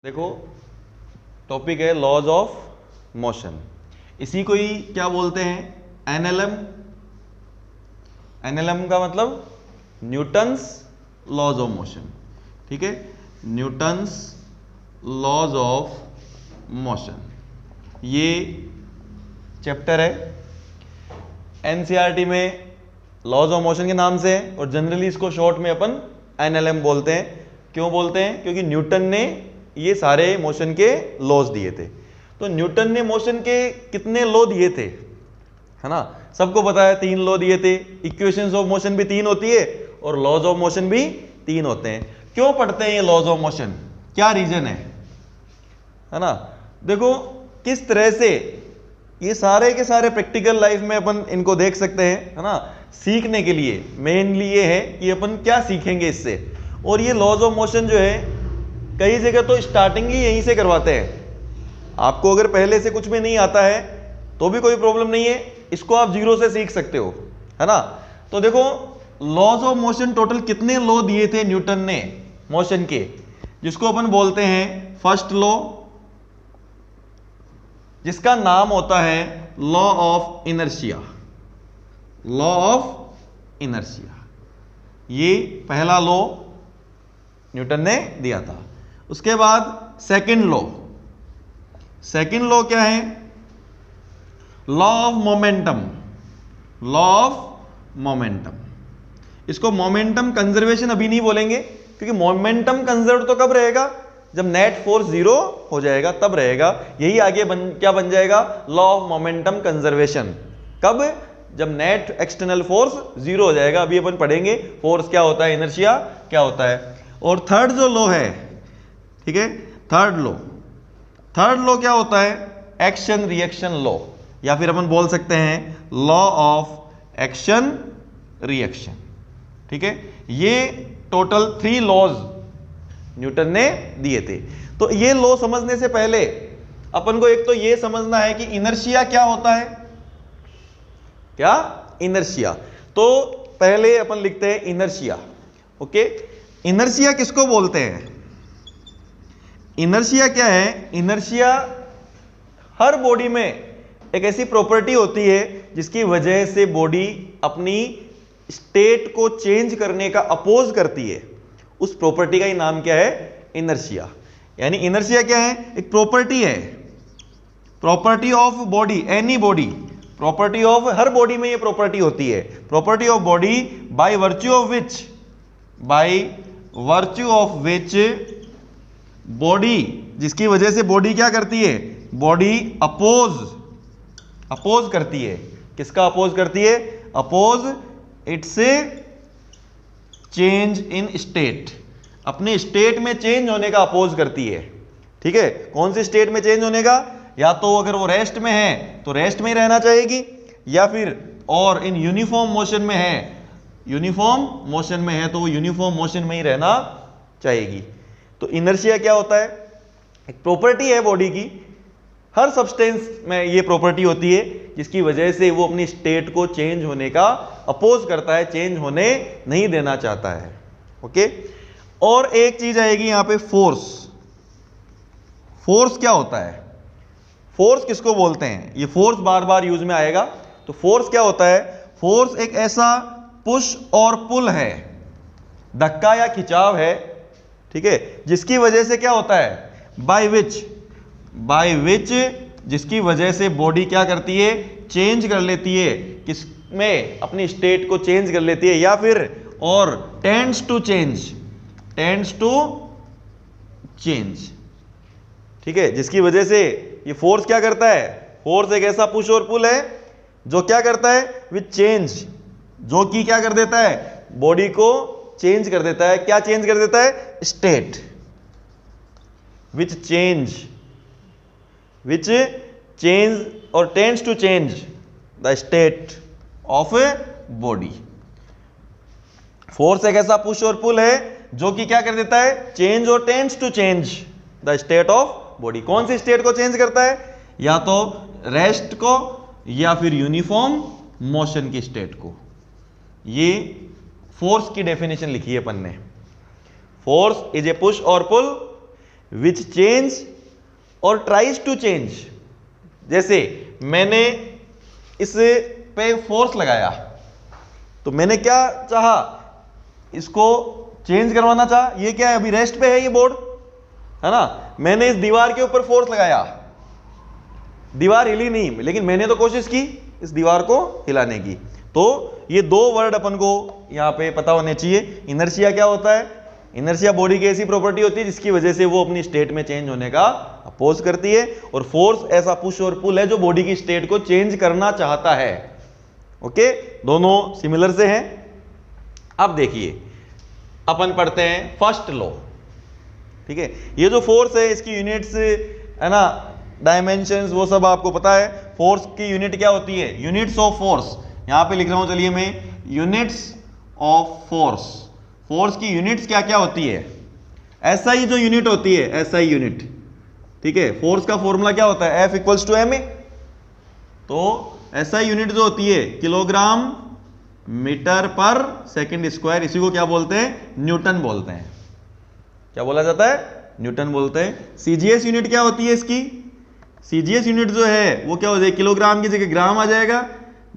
देखो टॉपिक है laws of motion. इसी को ही क्या बोलते हैं, एनएलएम। एनएलएम का मतलब न्यूटन्स लॉज ऑफ मोशन। ठीक है, न्यूटन्स लॉज ऑफ मोशन ये चैप्टर है एनसीईआरटी में, लॉज ऑफ मोशन के नाम से है और जनरली इसको शॉर्ट में अपन एनएलएम बोलते हैं। क्यों बोलते हैं? क्योंकि न्यूटन ने ये सारे मोशन के लॉज दिए थे। तो न्यूटन ने मोशन के कितने लॉ दिए थे, है ना? सबको पता है 3 लॉ दिए थे। इक्वेशंस ऑफ मोशन भी 3 होती है और लॉज ऑफ मोशन भी 3 होते हैं। क्यों पढ़ते हैं ये लॉज ऑफ मोशन, क्या रीजन है ना? देखो किस तरह से ये सारे के सारे प्रैक्टिकल लाइफ में अपन इनको देख सकते हैं, है ना? सीखने के लिए मेनली ये है कि अपन क्या सीखेंगे इससे। और ये लॉज ऑफ मोशन जो है कई जगह तो स्टार्टिंग ही यहीं से करवाते हैं। आपको अगर पहले से कुछ भी नहीं आता है तो भी कोई प्रॉब्लम नहीं है, इसको आप जीरो से सीख सकते हो, है ना? तो देखो लॉज ऑफ मोशन टोटल कितने लॉ दिए थे न्यूटन ने मोशन के, जिसको अपन बोलते हैं फर्स्ट लॉ, जिसका नाम होता है law of inertia. Law of inertia ये पहला लॉ न्यूटन ने दिया था। उसके बाद सेकंड लॉ। सेकंड लॉ क्या है? Law of momentum. Law of momentum. इसको मोमेंटम कंजर्वेशन अभी नहीं बोलेंगे, क्योंकि मोमेंटम कंजर्व तो कब रहेगा? जब नेट फोर्स 0 हो जाएगा तब रहेगा। यही आगे क्या बन जाएगा? Law of momentum conservation. कब? जब नेट एक्सटर्नल फोर्स 0 हो जाएगा। अभी अपन पढ़ेंगे फोर्स क्या होता है, इनर्शिया क्या होता है। और थर्ड जो लॉ है, ठीक है, थर्ड लॉ क्या होता है? एक्शन रिएक्शन लॉ, या फिर अपन बोल सकते हैं लॉ ऑफ एक्शन रिएक्शन। ठीक है, ये टोटल 3 लॉज न्यूटन ने दिए थे। तो ये लॉ समझने से पहले अपन को एक तो ये समझना है कि इनर्शिया क्या होता है। क्या? इनर्शिया। तो पहले अपन लिखते हैं इनर्शिया। ओके, इनर्शिया किसको बोलते हैं? इनर्शिया क्या है? इनर्शिया हर बॉडी में एक ऐसी प्रॉपर्टी होती है जिसकी वजह से बॉडी अपनी स्टेट को चेंज करने का अपोज करती है। उस प्रॉपर्टी का ही नाम क्या है? इनर्शिया। यानी इनर्शिया क्या है? एक प्रॉपर्टी है, property of body, any body. Property of her body में ये प्रॉपर्टी होती है, property of body by virtue of which body, जिसकी वजह से बॉडी क्या करती है? बॉडी अपोज करती है। किसका अपोज करती है? Oppose its change in state. अपने स्टेट में चेंज होने का अपोज करती है। ठीक है, कौन सी स्टेट में चेंज होने का? या तो अगर वो रेस्ट में है तो रेस्ट में ही रहना चाहेगी, या फिर और इन यूनिफॉर्म मोशन में है, यूनिफॉर्म मोशन में है तो वो यूनिफॉर्म मोशन में ही रहना चाहेगी। तो इनर्शिया क्या होता है? एक प्रॉपर्टी है बॉडी की, हर सब्सटेंस में ये प्रॉपर्टी होती है जिसकी वजह से वो अपनी स्टेट को चेंज होने का अपोज करता है, चेंज होने नहीं देना चाहता है। ओके, और एक चीज आएगी यहां पे, फोर्स। फोर्स क्या होता है? फोर्स किसको बोलते हैं? ये फोर्स बार बार यूज में आएगा। तो फोर्स क्या होता है? फोर्स एक ऐसा पुश और पुल है, धक्का या खिंचाव है, ठीक है, जिसकी वजह से क्या होता है? बाय विच जिसकी वजह से बॉडी क्या करती है? चेंज कर लेती है। किसमें? अपनी स्टेट को चेंज कर लेती है, या फिर और टेंड्स टू चेंज। ठीक है, जिसकी वजह से ये फोर्स क्या करता है? फोर्स एक ऐसा पुश और पुल है जो क्या करता है? विथ चेंज, जो कि क्या कर देता है? बॉडी को चेंज कर देता है। क्या चेंज कर देता है? State. Which change or tends to change the state of a body. Force एक ऐसा पुश और पुल है जो कि क्या कर देता है? Change or tends to change the state of body. कौन सी स्टेट को चेंज करता है? या तो रेस्ट को या फिर यूनिफॉर्म मोशन की स्टेट को। ये फोर्स की डेफिनेशन लिखी है अपन ने। फोर्स इज ए पुश और पुल विच चेंज और ट्राइज टू चेंज। जैसे मैंने इस पे फोर्स लगाया, तो मैंने क्या चाहा, इसको चेंज करवाना चाहा। ये क्या है, अभी रेस्ट पे है ये बोर्ड, है ना। मैंने इस दीवार के ऊपर फोर्स लगाया, दीवार हिली नहीं, लेकिन मैंने तो कोशिश की इस दीवार को हिलाने की। तो ये दो वर्ड अपन को यहां पे पता होने चाहिए। इनर्शिया क्या होता है? इनर्शिया बॉडी की ऐसी प्रॉपर्टी होती है जिसकी वजह से वो अपनी स्टेट में चेंज होने का अपोज करती है, और फोर्स ऐसा पुश और पुल है जो बॉडी की स्टेट को चेंज करना चाहता है। ओके, दोनों सिमिलर से हैं। अब देखिए अपन पढ़ते हैं फर्स्ट लॉ। ठीक है, ये जो फोर्स है इसकी यूनिट्स है ना, डायमेंशंस वो सब आपको पता है। फोर्स की यूनिट क्या होती है? Units of force. यहां पे लिख रहा हूं, चलिए मैं, यूनिट्स ऑफ फोर्स। फोर्स की यूनिट्स क्या क्या होती है? एसआई जो यूनिट होती है, एसआई यूनिट। ठीक है, फोर्स का फॉर्मूला क्या होता है? F equals to ma। तो एसआई यूनिट जो होती है kilogram metre per second square, इसी को क्या बोलते हैं? न्यूटन बोलते हैं। क्या बोला जाता है? न्यूटन बोलते हैं। सीजीएस यूनिट क्या होती है इसकी? सीजीएस यूनिट जो है वो क्या हो जाएगी? किलोग्राम की जगह ग्राम आ जाएगा,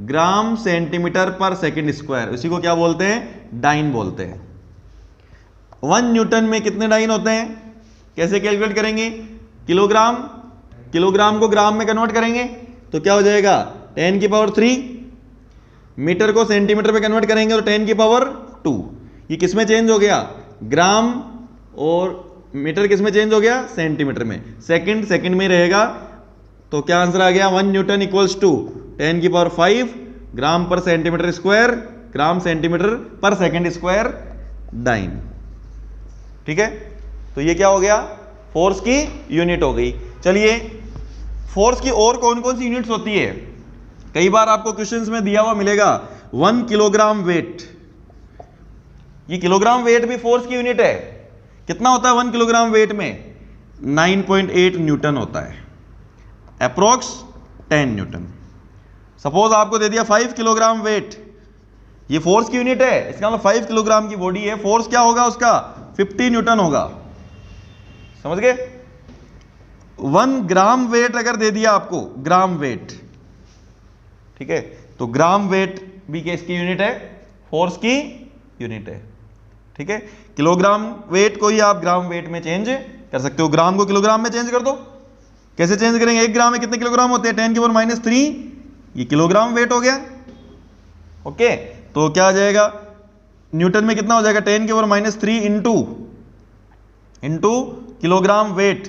ग्राम सेंटीमीटर पर सेकंड स्क्वायर, इसी को क्या बोलते हैं? डाइन बोलते हैं। 1 न्यूटन में कितने डाइन होते हैं? कैसे कैलकुलेट करेंगे? किलोग्राम, किलोग्राम को ग्राम में कन्वर्ट करेंगे तो क्या हो जाएगा? 10 की पावर 3। मीटर को सेंटीमीटर में कन्वर्ट करेंगे तो 10 की पावर 2। ये किस में चेंज हो गया? ग्राम, और मीटर किस में चेंज हो गया? सेंटीमीटर में। सेकंड, सेकंड में रहेगा, तो क्या आंसर आ गया? 1 न्यूटन इक्वल्स टू 10 की पावर 5 ग्राम पर सेंटीमीटर स्क्वायर, ग्राम सेंटीमीटर पर सेकंड स्क्वायर डाइन। ठीक है, तो ये क्या हो गया? फोर्स की यूनिट हो गई। चलिए, फोर्स की और कौन कौन सी यूनिट्स होती है? कई बार आपको क्वेश्चंस में दिया हुआ मिलेगा 1 किलोग्राम वेट। ये किलोग्राम वेट भी फोर्स की यूनिट है। कितना होता है 1 किलोग्राम वेट में? 9.8 न्यूटन होता है, अप्रोक्स 10 न्यूटन। सपोज आपको दे दिया 5 किलोग्राम वेट, ये फोर्स की यूनिट है, इसका मतलब 5 किलोग्राम की बॉडी है, फोर्स क्या होगा उसका? 50 न्यूटन होगा। समझ गए? 1 ग्राम वेट अगर दे दिया आपको, ग्राम वेट, ठीक है, तो ग्राम वेट भी किसकी यूनिट है? फोर्स की यूनिट है। ठीक है, किलोग्राम वेट को ही आप ग्राम वेट में चेंज कर सकते हो। ग्राम को किलोग्राम में चेंज कर दो। कैसे चेंज करेंगे? 1 ग्राम में कितने किलोग्राम होते हैं? 10 की पावर -3, ये किलोग्राम वेट हो गया। ओके, तो क्या आ जाएगा? न्यूटन में कितना हो जाएगा? 10 की power -3 into kilogram weight.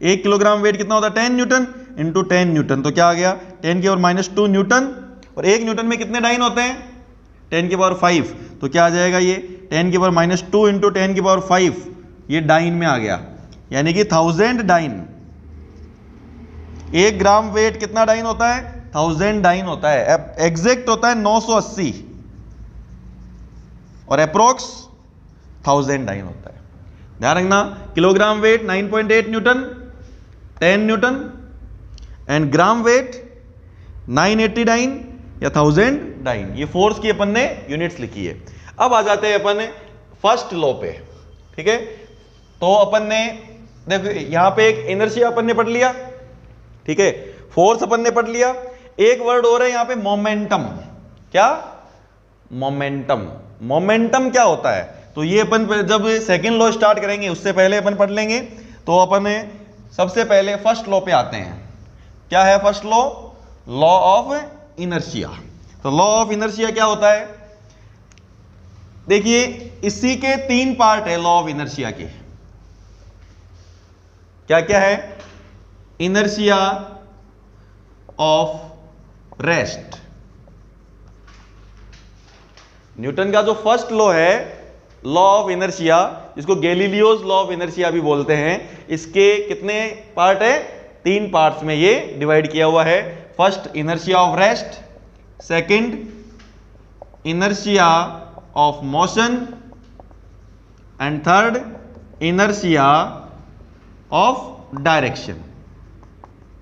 1 kilogram weight कितना होता है? 10 न्यूटन इंटू 10 न्यूटन, तो क्या आ गया? 10 की पावर -2 न्यूटन। और 1 न्यूटन में कितने डाइन होते हैं? 10 की पावर 5, तो क्या आ जाएगा? ये 10 की पावर -2 इंटू 10 की पावर 5, ये डाइन में आ गया, यानी कि 1000 डाइन। 1 ग्राम वेट कितना डाइन होता है? 1000 डाइन होता है। एग्जैक्ट होता है 980, और अप्रोक्स 1000 डाइन होता है। ध्यान रखना, kilogram weight 9.8 newton, 10 newton, and gram weight 980 dyne या 1000 डाइन। ये फोर्स की अपन ने यूनिट्स लिखी है। अब आ जाते हैं अपन फर्स्ट लॉ पे। ठीक है, तो अपन ने देखो यहां पे एक इनर्शिया अपन ने पढ़ लिया, ठीक है, फोर्स अपन ने पढ़ लिया। एक वर्ड और है यहां पे, मोमेंटम। क्या? मोमेंटम। मोमेंटम क्या होता है? तो ये अपन जब सेकंड लॉ स्टार्ट करेंगे उससे पहले अपन पढ़ लेंगे। तो अपन सबसे पहले फर्स्ट लॉ पे आते हैं। क्या है first law? Law of inertia. तो लॉ ऑफ इनर्शिया क्या होता है? देखिए, इसी के 3 पार्ट है लॉ ऑफ इनर्शिया के। क्या क्या है? Inertia of rest. न्यूटन का जो फर्स्ट लॉ है, लॉ ऑफ इनर्शिया, जिसको गैलीलियोस लॉ ऑफ इनर्शिया भी बोलते हैं, इसके कितने पार्ट है? 3 पार्ट्स में ये डिवाइड किया हुआ है। First inertia of rest, second inertia of motion, and third inertia of direction.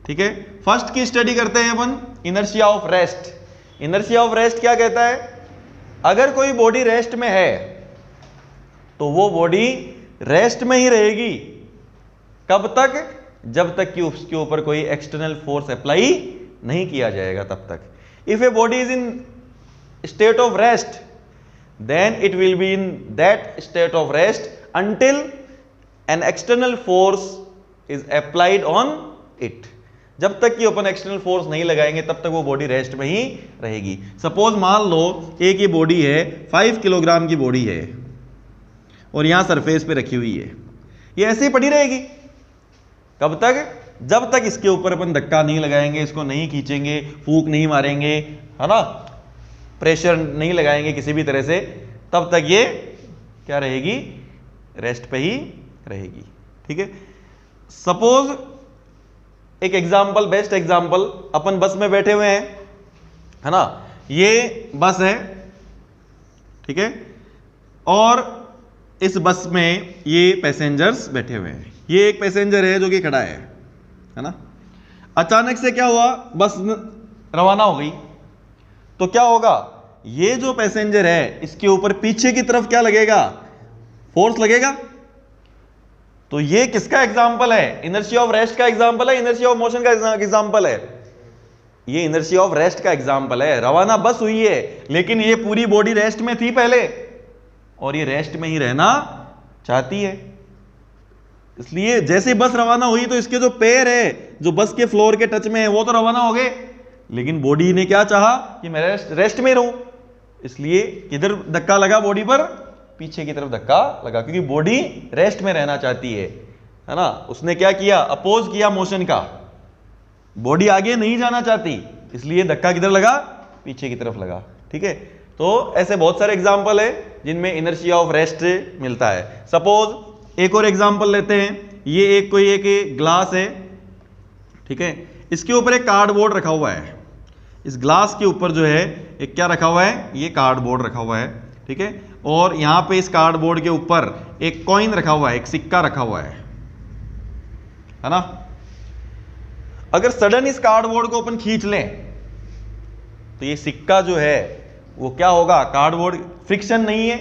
ठीक है, फर्स्ट की स्टडी करते हैं अपन, inertia of rest. Inertia of rest क्या कहता है? अगर कोई बॉडी रेस्ट में है तो वो बॉडी रेस्ट में ही रहेगी, कब तक? जब तक कि उसके ऊपर कोई एक्सटर्नल फोर्स अप्लाई नहीं किया जाएगा तब तक. If a body is in state of rest, then it will be in that state of rest until an external force is applied on it. जब तक कि अपन एक्सटर्नल फोर्स नहीं लगाएंगे तब तक वो बॉडी रेस्ट में ही रहेगी. सपोज मान लो एक ये बॉडी है, 5 किलोग्राम की बॉडी है और यहां सरफेस पे रखी हुई है, ये ऐसे ही पड़ी रहेगी. कब तक? जब तक इसके ऊपर अपन धक्का नहीं लगाएंगे, इसको नहीं खींचेंगे, फूंक नहीं मारेंगे, है ना, प्रेशर नहीं लगाएंगे किसी भी तरह से, तब तक ये क्या रहेगी? रेस्ट पे ही रहेगी. ठीक है. सपोज एक एग्जांपल, बेस्ट एग्जांपल, अपन बस में बैठे हुए हैं, है ना, ये बस है, ठीक है, और इस बस में ये पैसेंजर्स बैठे हुए हैं. ये एक पैसेंजर है जो कि खड़ा है ना. अचानक से क्या हुआ? बस रवाना हो गई. तो क्या होगा? ये जो पैसेंजर है इसके ऊपर पीछे की तरफ क्या लगेगा? फोर्स लगेगा. तो ये किसका एग्जांपल है? इनर्शिया ऑफ रेस्ट का एग्जांपल है, इनर्शिया ऑफ मोशन का एग्जांपल है? ये इनर्शिया ऑफ रेस्ट का एग्जांपल है. रवाना बस हुई है लेकिन ये पूरी बॉडी रेस्ट में थी पहले और ये रेस्ट में ही रहना चाहती है. इसलिए जैसे बस रवाना हुई तो इसके जो पैर है जो बस के फ्लोर के टच में है वो तो रवाना हो गए, लेकिन बॉडी ने क्या चाहा कि मैं रेस्ट में रहूं. इसलिए किधर धक्का लगा बॉडी पर? पीछे की तरफ धक्का लगा, क्योंकि बॉडी रेस्ट में रहना चाहती है ना. उसने क्या किया? अपोज किया मोशन का. बॉडी आगे नहीं जाना चाहती, इसलिए धक्का किधर लगा? पीछे की तरफ लगा. ठीक है. तो ऐसे बहुत सारे एग्जाम्पल है जिनमें इनर्शिया ऑफ रेस्ट मिलता है. सपोज एक और एग्जाम्पल लेते हैं. ये कोई एक ग्लास है, ठीक है, इसके ऊपर एक कार्डबोर्ड रखा हुआ है. इस ग्लास के ऊपर जो है एक क्या रखा हुआ है? ये कार्डबोर्ड रखा हुआ है. ठीक है. और यहां पे इस कार्डबोर्ड के ऊपर एक कॉइन रखा हुआ है, एक सिक्का रखा हुआ है ना. अगर सडन इस कार्डबोर्ड को अपन खींच लें तो ये सिक्का जो है वो क्या होगा? कार्डबोर्ड, फ्रिक्शन नहीं है.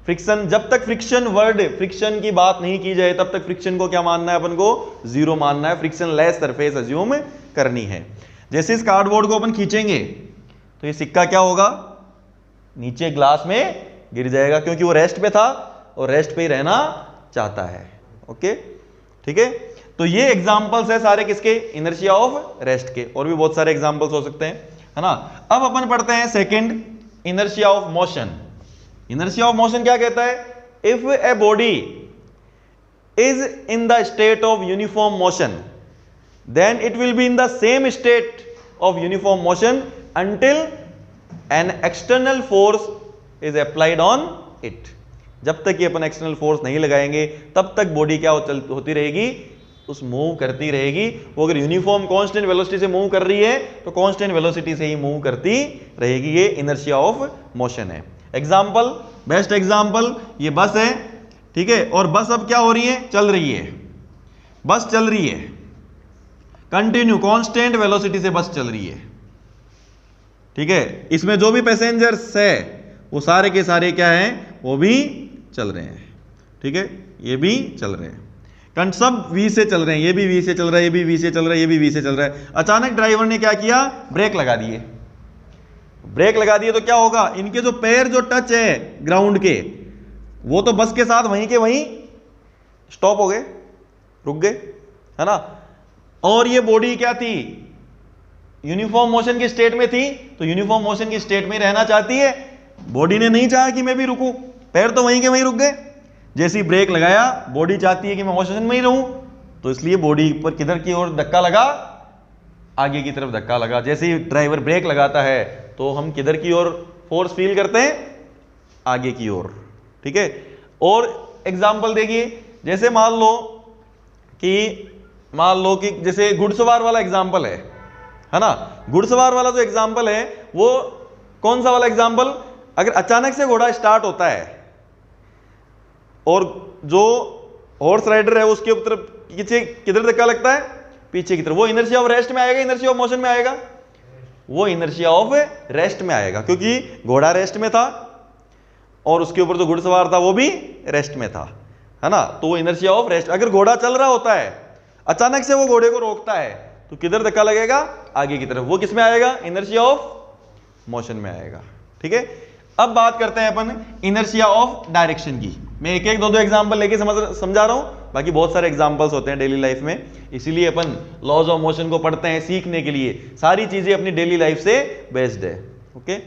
फ्रिक्शन, जब तक फ्रिक्शन वर्ड, फ्रिक्शन की बात नहीं की जाए तब तक फ्रिक्शन को क्या मानना है? अपन को जीरो मानना है. फ्रिक्शन लेस सरफेस अज्यूम करनी है. जैसे इस कार्डबोर्ड को अपन खींचेंगे तो ये सिक्का क्या होगा? नीचे ग्लास में गिर जाएगा, क्योंकि वो रेस्ट पे था और रेस्ट पे ही रहना चाहता है. ओके. ठीक है. तो ये एग्जांपल्स है सारे किसके? इनर्शिया ऑफ रेस्ट के. और भी बहुत सारे एग्जांपल्स हो सकते हैं, है ना. अब अपन पढ़ते हैं second, inertia of motion. Inertia of motion क्या कहता है? If a body is in the state of uniform motion, then it will be in the same state of uniform motion until an external force is applied on it. जब तक ये अपन external force नहीं लगाएंगे तब तक body क्या होती रहेगी? उस मूव करती रहेगी. वो अगर यूनिफॉर्म कांस्टेंट वेलोसिटी से मूव कर रही है तो कांस्टेंट वेलोसिटी से ही मूव करती रहेगी. ये इनर्शिया ऑफ मोशन है. एग्जांपल, बेस्ट एग्जांपल, ये बस है, ठीक है, और बस अब क्या हो रही है? चल रही है. बस चल रही है कंटिन्यू, कांस्टेंट वेलोसिटी से बस चल रही है. ठीक है. इसमें जो भी पैसेंजर्स है वो सारे के सारे क्या हैं? वो भी चल रहे हैं. ठीक है. ये भी चल रहे हैं, सब वी से चल रहे हैं. ये भी वी से चल रहा है, ये भी वी से चल रहा है, ये भी वी से चल रहा है. अचानक ड्राइवर ने क्या किया? ब्रेक लगा दिए. ब्रेक लगा दिए तो क्या होगा? इनके जो पैर जो टच है ग्राउंड के, वो तो बस के साथ वहीं के वहीं स्टॉप हो गए, रुक गए, है ना. और ये बॉडी क्या थी? यूनिफॉर्म मोशन की स्टेट में थी, तो यूनिफॉर्म मोशन की स्टेट में रहना चाहती है. बॉडी ने नहीं चाहा कि मैं भी रुकूं, पैर तो वहीं के वहीं रुक गए. जैसे ही ब्रेक लगाया, बॉडी चाहती है कि मैं मोशन में ही रहूं, तो इसलिए बॉडी पर किधर की ओर धक्का लगा? आगे की तरफ धक्का लगा. जैसे ही ड्राइवर ब्रेक लगाता है तो हम किधर की ओर फोर्स फील करते हैं? आगे की ओर. ठीक है. और एग्जाम्पल देखिए, जैसे मान लो कि जैसे घुड़सवार वाला एग्जाम्पल है ना. घुड़सवार वाला जो एग्जाम्पल है वो कौन सा वाला एग्जाम्पल? अगर अचानक से घोड़ा स्टार्ट होता है और जो हॉर्स राइडर है उसके तरफ किधर धक्का लगता है? पीछे की तरफ. वो इनर्शिया ऑफ रेस्ट में आएगा, इनर्शिया ऑफ मोशन में आएगा? वो इनर्शिया ऑफ रेस्ट में आएगा, क्योंकि घोड़ा रेस्ट में था और उसके ऊपर जो घुड़सवार था वो भी रेस्ट में था, है ना. तो वो इनर्शिया ऑफ रेस्ट. अगर घोड़ा चल रहा होता है अचानक से वो घोड़े को रोकता है तो किधर धक्का लगेगा, आगे की तरफ। वो किस में आएगा, इनर्शिया ऑफ मोशन में आएगा। ठीक है, अब बात करते हैं अपन इनर्शिया ऑफ डायरेक्शन की। मैं एक एक दो एग्जांपल लेके समझा रहा हूं, बाकी बहुत सारे एग्जांपल्स होते हैं डेली लाइफ में, इसीलिए अपन लॉज ऑफ मोशन को पढ़ते हैं सीखने के लिए। सारी चीजें अपनी डेली लाइफ से बेस्ड है। ओके,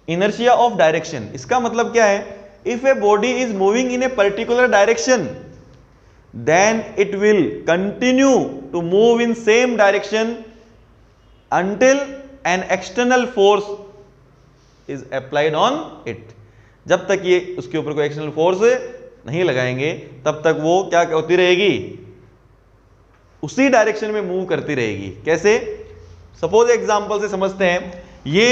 इनर्शिया ऑफ डायरेक्शन, इसका मतलब क्या है, if a body is moving in a particular direction then it will continue to move in same direction until an external force is applied on it। जब तक ये उसके ऊपर कोई एक्सटर्नल फोर्स नहीं लगाएंगे तब तक वो क्या होती रहेगी, उसी डायरेक्शन में मूव करती रहेगी। कैसे, सपोज एग्जांपल से समझते हैं। ये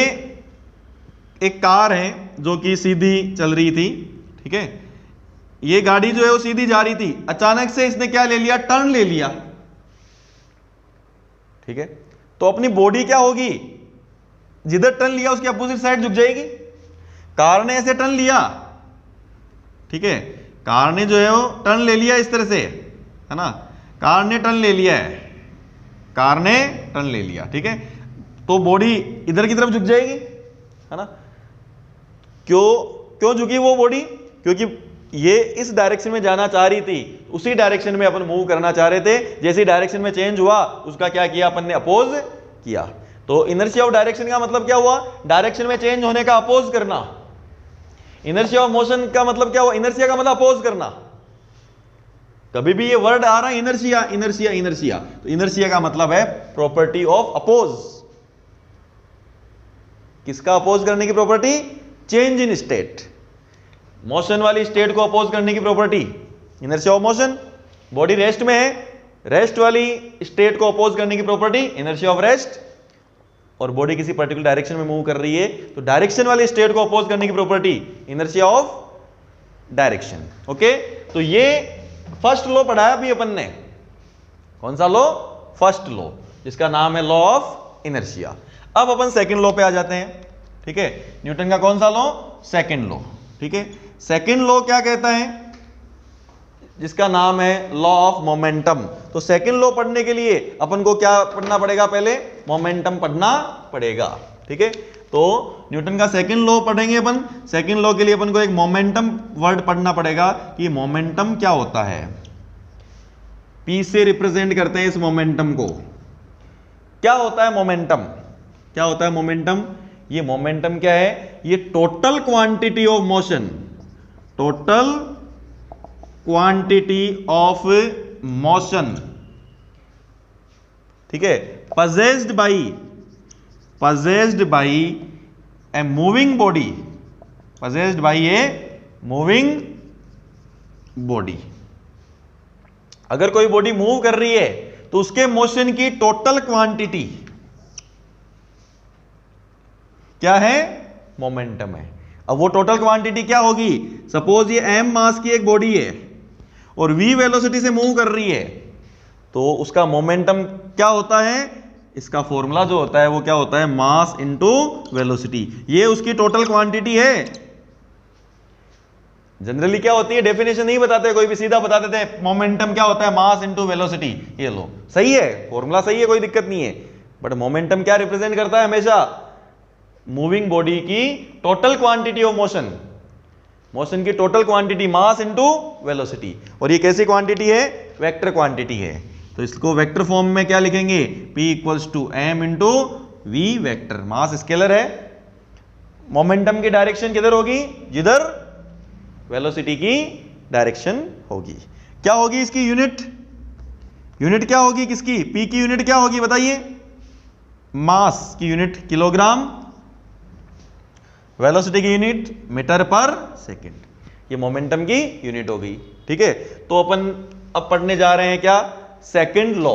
एक कार है जो कि सीधी चल रही थी, ठीक है, ये गाड़ी जो है वो सीधी जा रही थी, अचानक से इसने क्या ले लिया, टर्न ले लिया। ठीक है, तो अपनी बॉडी क्या होगी, जिधर टर्न लिया उसकी अपोजिट साइड झुक जाएगी। कार ने ऐसे टर्न लिया, ठीक है, कार ने जो है वो टर्न ले लिया इस तरह से, है ना, कार ने टर्न ले लिया है, कार ने टर्न ले लिया, ठीक है, तो बॉडी इधर की तरफ झुक जाएगी, है ना। क्यों झुकी वो बॉडी, क्योंकि ये इस डायरेक्शन में जाना चाह रही थी, उसी डायरेक्शन में अपन मूव करना चाह रहे थे। जैसे डायरेक्शन में चेंज हुआ उसका क्या किया, अपन ने अपोज किया। तो इनर्शिया ऑफ डायरेक्शन का मतलब क्या हुआ, डायरेक्शन में चेंज होने का अपोज करना। इनर्शिया ऑफ मोशन का मतलब क्या हुआ, इनर्शिया का मतलब अपोज करना। कभी भी ये वर्ड आ रहा है इनर्शिया इनर्शिया इनर्शिया, तो इनर्शिया का मतलब है प्रॉपर्टी ऑफ अपोज। किसका अपोज करने की property, change in state, motion वाली स्टेट को अपोज करने की property inertia of motion. Body rest में है, रेस्ट वाली स्टेट को अपोज करने की प्रॉपर्टी इनर्शिया ऑफ रेस्ट। और बॉडी किसी पर्टिकुलर डायरेक्शन में मूव कर रही है तो डायरेक्शन वाली स्टेट को अपोज करने की property inertia of direction. Okay, तो ये फर्स्ट लॉ पढ़ाया अभी अपन ने। कौन सा लॉ, फर्स्ट लॉ, जिसका नाम है लॉ ऑफ इनर्शिया। अब अपन सेकंड लॉ पे आ जाते हैं। ठीक है, न्यूटन का कौन सा लॉ, सेकंड लॉ। ठीक है, सेकंड लॉ क्या कहता है, जिसका नाम है लॉ ऑफ मोमेंटम। तो सेकंड लॉ पढ़ने के लिए अपन को क्या पढ़ना पड़ेगा, पहले मोमेंटम पढ़ना पड़ेगा। ठीक है, तो न्यूटन का सेकंड लॉ पढ़ेंगे अपन। सेकंड लॉ के लिए अपन को एक मोमेंटम वर्ड पढ़ना पड़ेगा कि मोमेंटम क्या होता है। पी से रिप्रेजेंट करते हैं इस मोमेंटम को। क्या होता है मोमेंटम, क्या होता है मोमेंटम, ये मोमेंटम क्या है, ये total quantity of motion, total quantity of motion, ठीक है, possessed by a moving body, possessed by a moving body। अगर कोई बॉडी मूव कर रही है तो उसके मोशन की टोटल क्वांटिटी क्या है, मोमेंटम है। अब वो टोटल क्वांटिटी क्या होगी, सपोज ये m मास की एक बॉडी है और v वेलोसिटी से मूव कर रही है, तो उसका मोमेंटम क्या होता है, इसका फॉर्मूला जो होता है वो क्या होता है, मास इनटू वेलोसिटी। ये उसकी टोटल क्वांटिटी है। जनरली क्या होती है, डेफिनेशन नहीं बताते, कोई भी सीधा बता देते हैं मोमेंटम क्या होता है, मास इनटू वेलोसिटी। ये लो, सही है, फॉर्मूला सही है, कोई दिक्कत नहीं है, बट मोमेंटम क्या रिप्रेजेंट करता है, हमेशा मूविंग बॉडी की total quantity of motion, motion की total quantity, mass into velocity. और ये कैसी क्वांटिटी है, वेक्टर क्वांटिटी है। तो इसको वेक्टर फॉर्म में क्या लिखेंगे, P equals to m into V vector. Mass scalar है, मोमेंटम की डायरेक्शन किधर होगी, जिधर वेलोसिटी की डायरेक्शन होगी। क्या होगी इसकी यूनिट, यूनिट क्या होगी किसकी, P की यूनिट क्या होगी बताइए, मास की यूनिट किलोग्राम, वेलोसिटी की यूनिट मीटर पर सेकंड। ये मोमेंटम की यूनिट हो गई। ठीक है, तो अपन अब पढ़ने जा रहे हैं क्या, सेकंड लॉ।